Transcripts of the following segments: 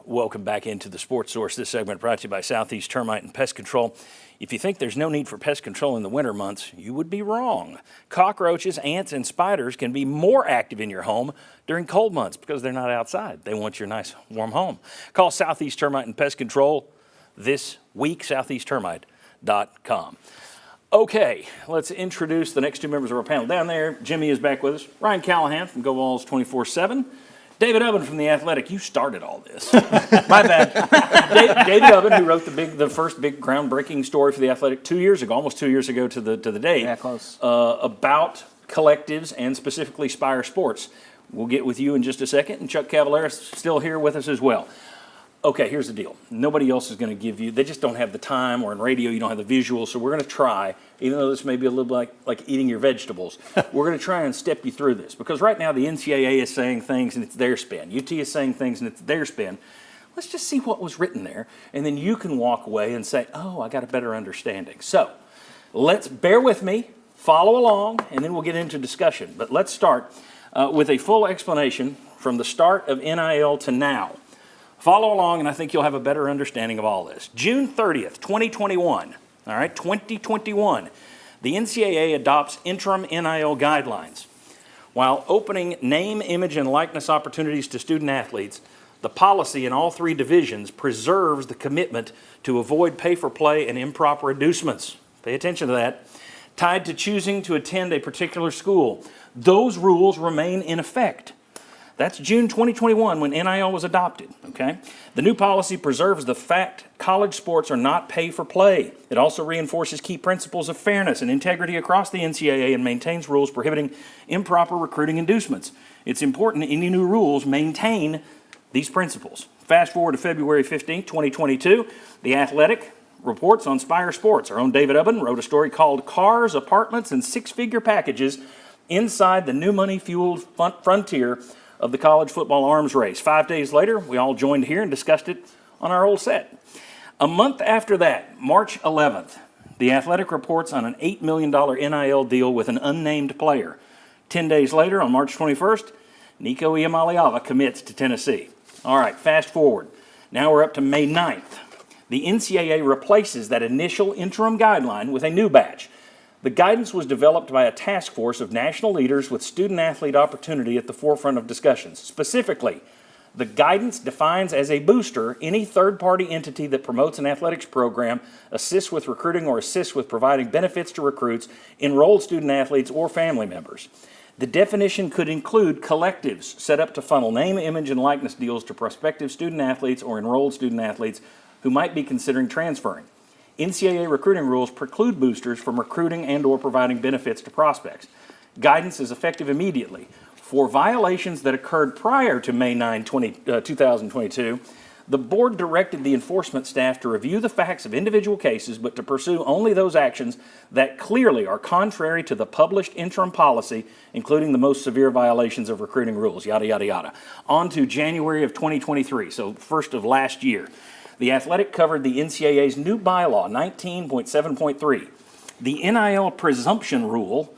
Welcome back into the Sports Source. This segment brought to you by Southeast Termite and Pest Control. If you think there's no need for pest control in the winter months, you would be wrong. Cockroaches, ants, and spiders can be more active in your home during cold months because they're not outside. They want your nice warm home. Call Southeast Termite and Pest Control this week, southeasttermite.com. Okay, let's introduce the next two members of our panel. Down there, Jimmy is back with us. Ryan Callahan from Go Vols 24/7. David Ubben from The Athletic. You started all this. My bad. David Ubben, who wrote the first big groundbreaking story for The Athletic 2 years ago, almost 2 years ago to the date. Yeah, close. About collectives and specifically Spire Sports. We'll get with you in just a second. And Chuck Cavallera's still here with us as well. Okay, here's the deal. Nobody else is going to give you, they just don't have the time, or in radio you don't have the visuals, so we're going to try, even though this may be a little like eating your vegetables, we're going to try and step you through this. Because right now the NCAA is saying things and it's their spin. UT is saying things and it's their spin. Let's just see what was written there, and then you can walk away and say, oh, I got a better understanding. So let's bear with me, follow along, and then we'll get into discussion. But let's start with a full explanation from the start of NIL to now. Follow along, and I think you'll have a better understanding of all this. June 30th, 2021, all right, 2021, the NCAA adopts interim NIL guidelines. While opening name, image, and likeness opportunities to student athletes, the policy in all three divisions preserves the commitment to avoid pay-for-play and improper inducements. Pay attention to that. Tied to choosing to attend a particular school. Those rules remain in effect. That's June 2021 when NIL was adopted, okay? The new policy preserves the fact college sports are not pay for play. It also reinforces key principles of fairness and integrity across the NCAA and maintains rules prohibiting improper recruiting inducements. It's important that any new rules maintain these principles. Fast forward to February 15, 2022, The Athletic reports on Spire Sports. Our own David Ubben wrote a story called Cars, Apartments, and Six-Figure Packages Inside the New Money-Fueled Frontier of the college football arms race. 5 days later, we all joined here and discussed it on our old set. A month after that, March 11th, The Athletic reports on an $8 million NIL deal with an unnamed player. 10 days later, on March 21st, Nico Iamaleava commits to Tennessee. All right, fast forward. Now we're up to May 9th. The NCAA replaces that initial interim guideline with a new batch. The guidance was developed by a task force of national leaders with student-athlete opportunity at the forefront of discussions. Specifically, the guidance defines as a booster any third-party entity that promotes an athletics program, assists with recruiting, or assists with providing benefits to recruits, enrolled student-athletes, or family members. The definition could include collectives set up to funnel name, image, and likeness deals to prospective student-athletes or enrolled student-athletes who might be considering transferring. NCAA recruiting rules preclude boosters from recruiting and or providing benefits to prospects. Guidance is effective immediately. For violations that occurred prior to May 9, 2022, the board directed the enforcement staff to review the facts of individual cases, but to pursue only those actions that clearly are contrary to the published interim policy, including the most severe violations of recruiting rules, yada, yada, yada. On to January of 2023, so first of last year. The Athletic covered the NCAA's new bylaw, 19.7.3. The NIL presumption rule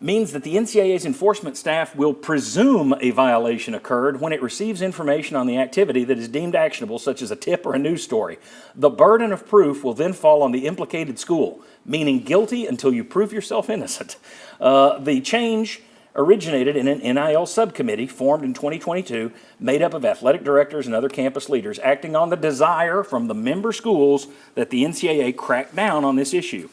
means that the NCAA's enforcement staff will presume a violation occurred when it receives information on the activity that is deemed actionable, such as a tip or a news story. The burden of proof will then fall on the implicated school, meaning guilty until you prove yourself innocent. The change originated in an NIL subcommittee formed in 2022, made up of athletic directors and other campus leaders, acting on the desire from the member schools that the NCAA crack down on this issue.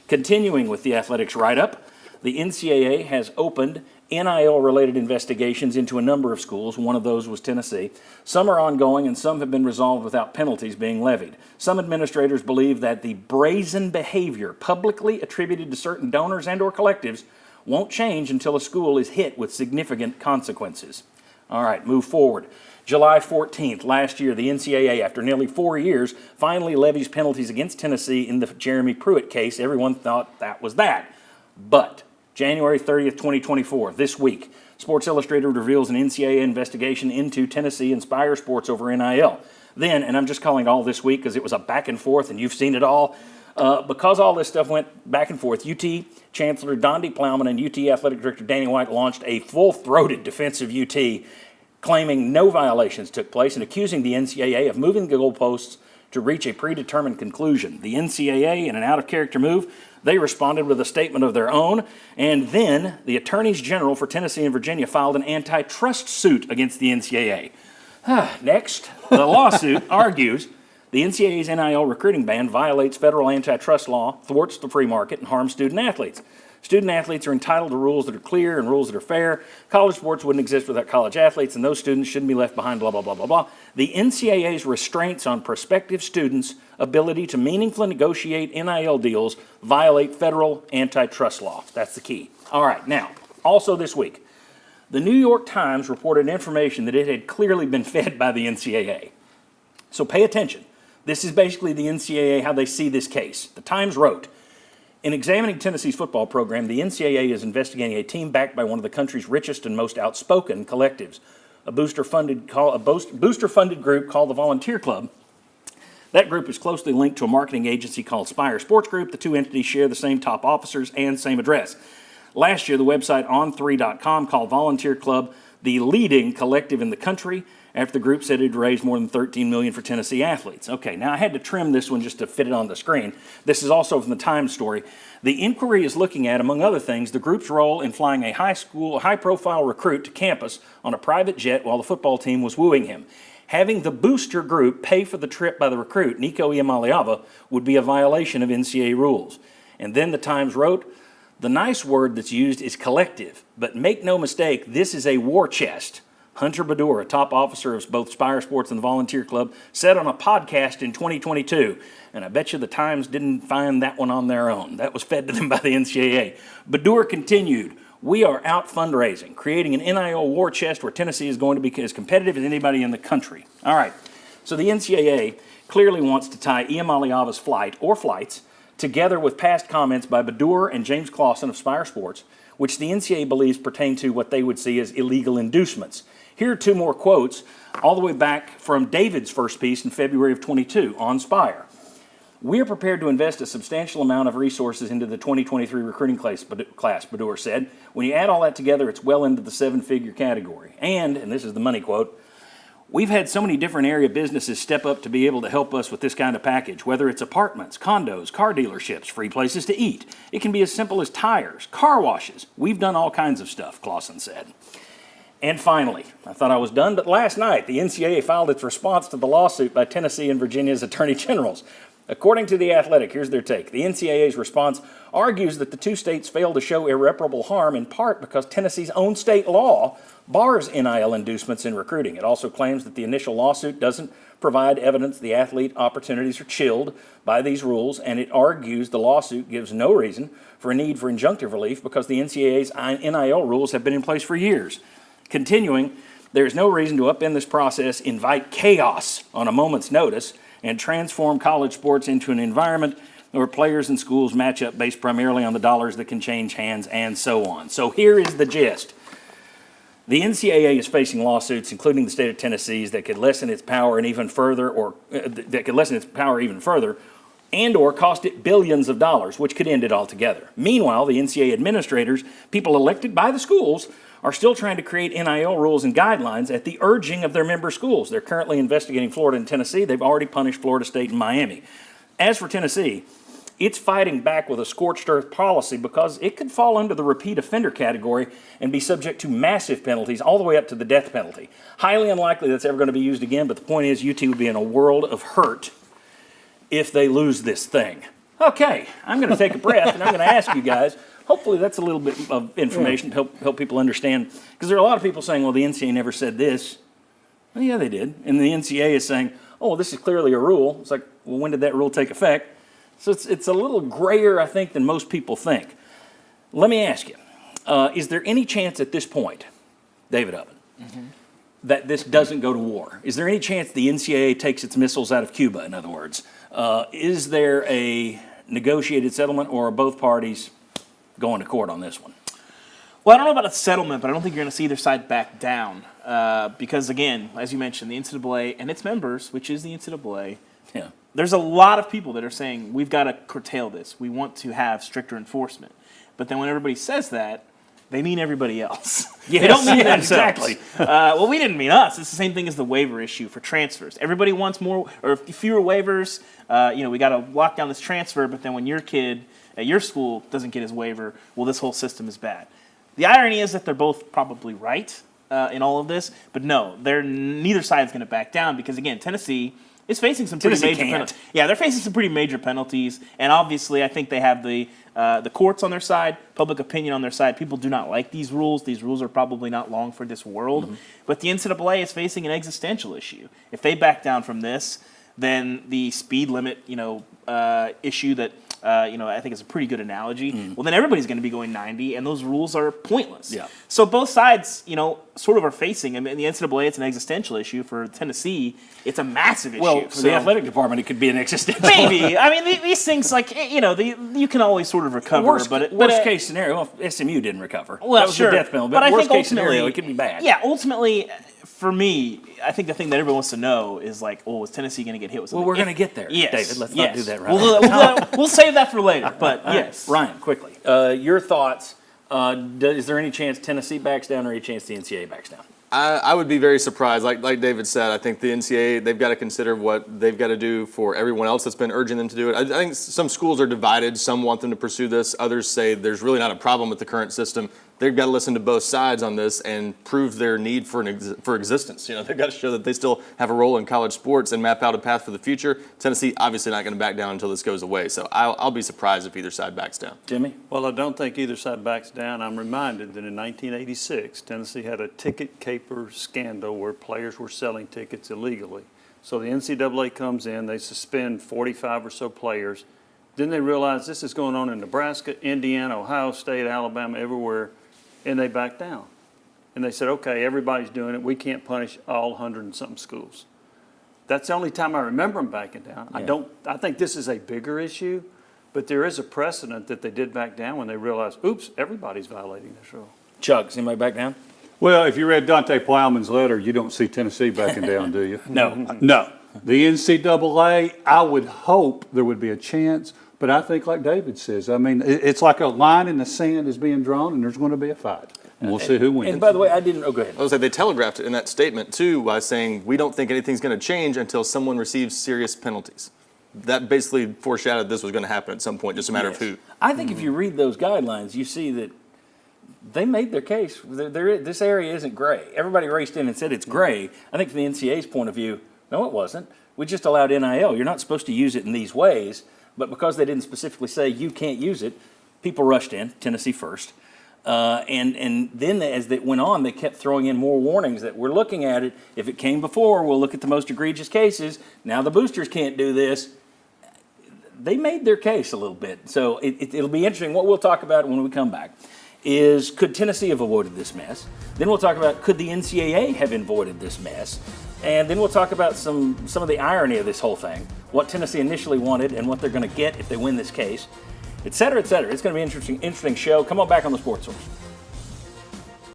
Continuing with the athletics write-up, the NCAA has opened NIL-related investigations into a number of schools. One of those was Tennessee. Some are ongoing and some have been resolved without penalties being levied. Some administrators believe that the brazen behavior publicly attributed to certain donors and or collectives won't change until a school is hit with significant consequences. All right, move forward. July 14th, last year, the NCAA, after nearly 4 years, finally levies penalties against Tennessee in the Jeremy Pruitt case. Everyone thought that was that. But January 30th, 2024, this week, Sports Illustrated reveals an NCAA investigation into Tennessee and Spyre Sports over NIL. Then, and I'm just calling it all this week because it was a back and forth and you've seen it all, because all this stuff went back and forth, UT Chancellor Dondi Plowman and UT Athletic Director Danny White launched a full-throated defense of UT, claiming no violations took place and accusing the NCAA of moving the goalposts to reach a predetermined conclusion. The NCAA, in an out-of-character move, they responded with a statement of their own, and then the attorneys general for Tennessee and Virginia filed an antitrust suit against the NCAA. Next, the lawsuit argues the NCAA's NIL recruiting ban violates federal antitrust law, thwarts the free market, and harms student athletes. Student athletes are entitled to rules that are clear and rules that are fair. College sports wouldn't exist without college athletes, and those students shouldn't be left behind, blah, blah, blah, blah, blah. The NCAA's restraints on prospective students' ability to meaningfully negotiate NIL deals violate federal antitrust law. That's the key. All right, now, also this week, the New York Times reported information that it had clearly been fed by the NCAA. So pay attention. This is basically the NCAA, how they see this case. The Times wrote, in examining Tennessee's football program, the NCAA is investigating a team backed by one of the country's richest and most outspoken collectives, a booster-funded group called the Volunteer Club. That group is closely linked to a marketing agency called Spire Sports Group. The two entities share the same top officers and same address. Last year, the website on3.com called Volunteer Club the leading collective in the country after the group said it had raised more than $13 million for Tennessee athletes. Okay, now I had to trim this one just to fit it on the screen. This is also from the Times story. The inquiry is looking at, among other things, the group's role in flying a high-profile recruit to campus on a private jet while the football team was wooing him. Having the booster group pay for the trip by the recruit, Nico Iamaleava, would be a violation of NCAA rules. And then the Times wrote, the nice word that's used is collective, but make no mistake, this is a war chest. Hunter Badur, a top officer of both Spire Sports and the Volunteer Club, said on a podcast in 2022, and I bet you the Times didn't find that one on their own. That was fed to them by the NCAA. Badur continued, we are out fundraising, creating an NIL war chest where Tennessee is going to be as competitive as anybody in the country. All right, so the NCAA clearly wants to tie Iamaleava's flight or flights together with past comments by Badur and James Clausen of Spire Sports, which the NCAA believes pertain to what they would see as illegal inducements. Here are two more quotes, all the way back from David's first piece in February of 22 on Spire. We are prepared to invest a substantial amount of resources into the 2023 recruiting class, Badur said. When you add all that together, it's well into the seven-figure category. And this is the money quote, we've had so many different area businesses step up to be able to help us with this kind of package, whether it's apartments, condos, car dealerships, free places to eat. It can be as simple as tires, car washes. We've done all kinds of stuff, Clausen said. And finally, I thought I was done, but last night, the NCAA filed its response to the lawsuit by Tennessee and Virginia's attorney generals. According to The Athletic, here's their take. The NCAA's response argues that the two states failed to show irreparable harm in part because Tennessee's own state law bars NIL inducements in recruiting. It also claims that the initial lawsuit doesn't provide evidence the athlete opportunities are chilled by these rules, and it argues the lawsuit gives no reason for a need for injunctive relief because the NCAA's NIL rules have been in place for years. Continuing, there is no reason to upend this process, invite chaos on a moment's notice, and transform college sports into an environment where players and schools match up based primarily on the dollars that can change hands and so on. So here is the gist. The NCAA is facing lawsuits, including the state of Tennessee's, that could lessen its power even further, and or cost it billions of dollars, which could end it altogether. Meanwhile, the NCAA administrators, people elected by the schools, are still trying to create NIL rules and guidelines at the urging of their member schools. They're currently investigating Florida and Tennessee. They've already punished Florida State and Miami. As for Tennessee, it's fighting back with a scorched earth policy because it could fall under the repeat offender category and be subject to massive penalties all the way up to the death penalty. Highly unlikely that's ever going to be used again, but the point is UT would be in a world of hurt if they lose this thing. Okay, I'm going to take a breath and I'm going to ask you guys, hopefully that's a little bit of information to help people understand, because there are a lot of people saying, well, the NCAA never said this. Well, yeah, they did. And the NCAA is saying, oh, well, this is clearly a rule. It's like, well, when did that rule take effect? So it's a little grayer, I think, than most people think. Let me ask you, is there any chance at this point, David Oven, that this doesn't go to war? Is there any chance the NCAA takes its missiles out of Cuba, in other words? Is there a negotiated settlement, or are both parties going to court on this one? Well, I don't know about a settlement, but I don't think you're going to see either side back down. Because, again, as you mentioned, the NCAA and its members, which is the NCAA, Yeah. there's a lot of people that are saying, we've got to curtail this. We want to have stricter enforcement. But then when everybody says that, they mean everybody else. Yes, they don't mean yeah, themselves. exactly. Well, we didn't mean us. It's the same thing as the waiver issue for transfers. Everybody wants more or fewer waivers. We got to lock down this transfer, but then when your kid at your school doesn't get his waiver, well, this whole system is bad. The irony is that they're both probably right in all of this, but no, neither side's going to back down because, again, Tennessee is facing some pretty major penalties. Yeah, they're facing some pretty major penalties, and obviously I think they have the courts on their side, public opinion on their side. People do not like these rules. These rules are probably not long for this world. Mm-hmm. But the NCAA is facing an existential issue. If they back down from this, then the speed limit, issue that I think is a pretty good analogy. Well, then everybody's going to be going 90, and those rules are pointless. Yeah. So both sides, sort of are facing. I mean, the NCAA, it's an existential issue. For Tennessee, it's a massive issue. Well, for the athletic department, it could be an existential. Maybe. I mean, these things, you can always sort of recover. Worst case scenario, well, SMU didn't recover. Well, that was sure. the death penalty. But worst case scenario, it could be bad. Yeah, ultimately, for me, I think the thing that everyone wants to know is is Tennessee going to get hit with something? Well, we're going to get there, yes, David. Let's not do that right now. We'll save that for later, but yes. Ryan, quickly, your thoughts. Is there any chance Tennessee backs down or any chance the NCAA backs down? I would be very surprised. Like David said, I think the NCAA, they've got to consider what they've got to do for everyone else that's been urging them to do it. I think some schools are divided. Some want them to pursue this. Others say there's really not a problem with the current system. They've got to listen to both sides on this and prove their need for existence. They've got to show that they still have a role in college sports and map out a path for the future. Tennessee obviously not going to back down until this goes away. So I'll be surprised if either side backs down. Jimmy? Well, I don't think either side backs down. I'm reminded that in 1986, Tennessee had a ticket caper scandal where players were selling tickets illegally. So the NCAA comes in, they suspend 45 or so players. Then they realize this is going on in Nebraska, Indiana, Ohio State, Alabama, everywhere, and they back down. And they said, okay, everybody's doing it. We can't punish all 100 and something schools. That's the only time I remember them backing down. Yeah. I think this is a bigger issue, but there is a precedent that they did back down when they realized, oops, everybody's violating this rule. Chugs, anybody back down? Well, if you read Dante Plowman's letter, you don't see Tennessee backing down, do you? No. No. The NCAA, I would hope there would be a chance, but I think like David says, I mean, it's like a line in the sand is being drawn, and there's going to be a fight. And we'll see who wins. And by the way, go ahead. I was say they telegraphed it in that statement too by saying we don't think anything's going to change until someone receives serious penalties. That basically foreshadowed this was going to happen at some point, just a matter of who. I think if you read those guidelines, you see that they made their case. This area isn't gray. Everybody raced in and said it's gray. I think from the NCAA's point of view, no, it wasn't. We just allowed NIL. You're not supposed to use it in these ways, but because they didn't specifically say you can't use it, people rushed in, Tennessee first. And then as it went on, they kept throwing in more warnings that we're looking at it. If it came before, we'll look at the most egregious cases. Now the boosters can't do this. They made their case a little bit. So it'll be interesting. What we'll talk about when we come back is could Tennessee have avoided this mess? Then we'll talk about could the NCAA have avoided this mess? And then we'll talk about some of the irony of this whole thing, what Tennessee initially wanted and what they're going to get if they win this case, et cetera, et cetera. It's going to be an interesting show. Come on back on the Sports Source.